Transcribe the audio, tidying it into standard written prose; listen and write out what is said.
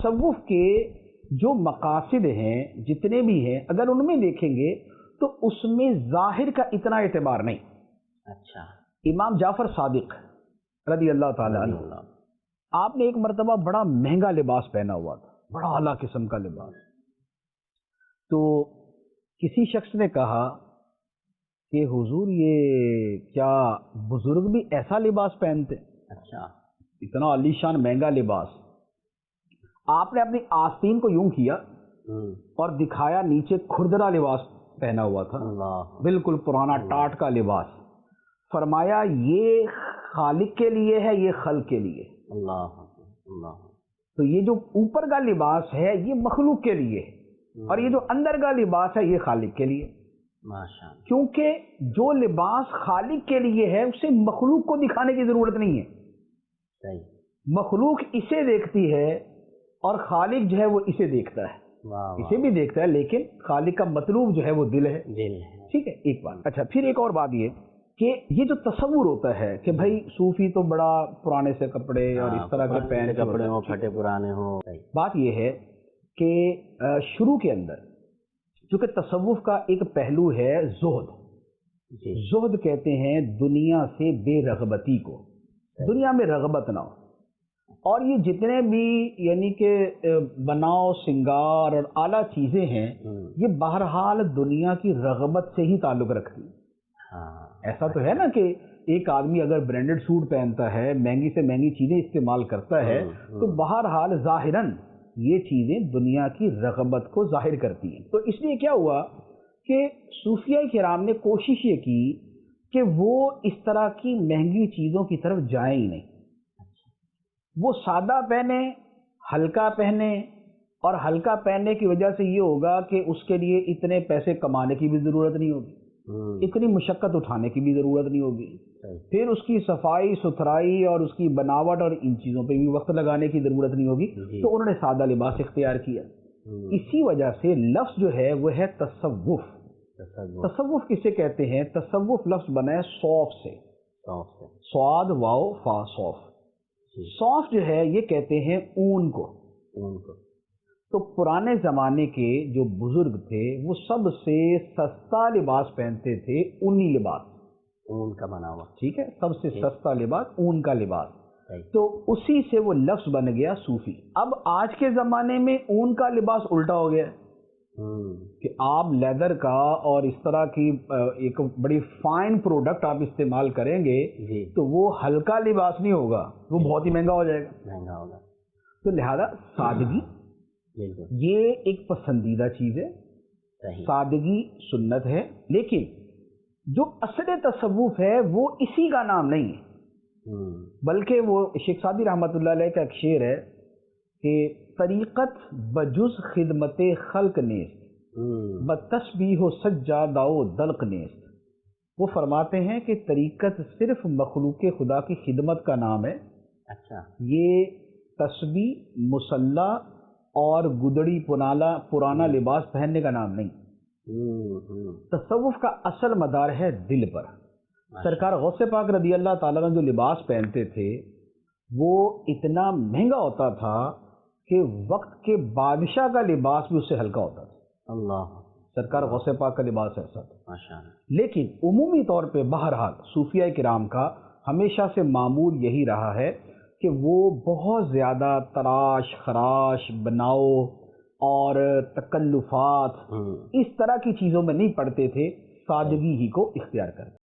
تصوف کے جو مقاصد ہیں جتنے بھی ہیں اگر ان میں دیکھیں گے تو اس میں ظاہر کا اتنا اعتبار نہیں. اچھا. امام جعفر صادق رضی اللہ تعالیٰ عنہ آپ نے ایک مرتبہ بڑا مہنگا لباس پہنا ہوا تھا, بڑا اعلیٰ قسم کا لباس. تو کسی شخص نے کہا کہ حضور یہ کیا بزرگ بھی ایسا لباس پہنتے؟ اچھا. اتنا عالی شان مہنگا لباس. آپ نے اپنی آستین کو یوں کیا اور دکھایا نیچے کھردرا لباس پہنا ہوا تھا, بالکل پرانا ٹاٹ کا لباس. فرمایا یہ خالق کے لیے ہے, یہ خلق کے لیے. اللہ. تو یہ جو اوپر کا لباس ہے یہ مخلوق کے لیے ہے اور یہ جو اندر کا لباس ہے یہ خالق کے لیے. ماشاءاللہ. کیونکہ جو لباس خالق کے لیے ہے اسے مخلوق کو دکھانے کی ضرورت نہیں ہے. صحیح. مخلوق اسے دیکھتی ہے اور خالق جو ہے وہ اسے دیکھتا ہے. اسے بھی دیکھتا ہے لیکن خالق کا مطلوب جو ہے وہ دل ہے. ٹھیک ہے, ایک بات. اچھا, پھر ایک اور بات یہ کہ یہ جو تصور ہوتا ہے کہ بھائی صوفی تو بڑا پرانے سے کپڑے اور اس طرح کے پہنے کپڑے ہوں, پھٹے پرانے ہوں. بات یہ ہے کہ شروع کے اندر چونکہ تصوف کا ایک پہلو ہے زہد. زہد کہتے ہیں دنیا سے بے رغبتی کو, دنیا میں رغبت نہ ہو. اور یہ جتنے بھی یعنی کہ بناؤ سنگار اور اعلیٰ چیزیں ہیں یہ بہرحال دنیا کی رغبت سے ہی تعلق رکھتی ہیں. ایسا تو ہے نا کہ ایک آدمی اگر برانڈڈ سوٹ پہنتا ہے, مہنگی سے مہنگی چیزیں استعمال کرتا ہے تو بہرحال ظاہراً یہ چیزیں دنیا کی رغبت کو ظاہر کرتی ہیں. تو اس لیے کیا ہوا کہ صوفیہ کرام نے کوشش یہ کی کہ وہ اس طرح کی مہنگی چیزوں کی طرف جائیں ہی نہیں. وہ سادہ پہنے, ہلکا پہنے, اور ہلکا پہننے کی وجہ سے یہ ہوگا کہ اس کے لیے اتنے پیسے کمانے کی بھی ضرورت نہیں ہوگی, اتنی مشقت اٹھانے کی بھی ضرورت نہیں ہوگی, پھر اس کی صفائی ستھرائی اور اس کی بناوٹ اور ان چیزوں پہ بھی وقت لگانے کی ضرورت نہیں ہوگی. تو انہوں نے سادہ لباس اختیار کیا. اسی وجہ سے لفظ جو ہے وہ ہے تصوف. تصوف کسے کہتے ہیں؟ تصوف لفظ بنا ہے صوف سے, صاد واو فا صوف. صوف جو ہے یہ کہتے ہیں اون کو. تو پرانے زمانے کے جو بزرگ تھے وہ سب سے سستا لباس پہنتے تھے, اونی لباس, اون کا بنا ہوا. ٹھیک ہے, سب سے سستا لباس اون کا لباس. تو اسی سے وہ لفظ بن گیا صوفی. اب آج کے زمانے میں اون کا لباس الٹا ہو گیا کہ آپ لیدر کا اور اس طرح کی ایک بڑی فائن پروڈکٹ آپ استعمال کریں گے تو وہ ہلکا لباس نہیں ہوگا, وہ بہت ہی مہنگا ہو جائے گا. تو لہذا سادگی یہ ایک پسندیدہ چیز ہے, سادگی سنت ہے. لیکن جو اصل تصوف ہے وہ اسی کا نام نہیں ہے, بلکہ وہ شیخ سعدی رحمۃ اللہ علیہ کا ایک شعر ہے کہ طریقت بجز خدمت خلق نیست بتسبیح و سجادہ و دلق نیست. وہ فرماتے ہیں کہ طریقت صرف مخلوق خدا کی خدمت کا نام ہے. اچھا. یہ تسبیح, مصلی اور گدڑی پرانا لباس پہننے کا نام نہیں. تصوف کا اصل مدار ہے دل پر. سرکار غوث پاک رضی اللہ تعالیٰ عنہ جو لباس پہنتے تھے وہ اتنا مہنگا ہوتا تھا کہ وقت کے بادشاہ کا لباس بھی اس سے ہلکا ہوتا تھا. اللہ. سرکار غوث پاک کا لباس ایسا تھا. لیکن عمومی طور پہ بہرحال صوفیہ کرام کا ہمیشہ سے معمول یہی رہا ہے کہ وہ بہت زیادہ تراش خراش بناؤ اور تکلفات اس طرح کی چیزوں میں نہیں پڑتے تھے, سادگی ہی کو اختیار کرتے.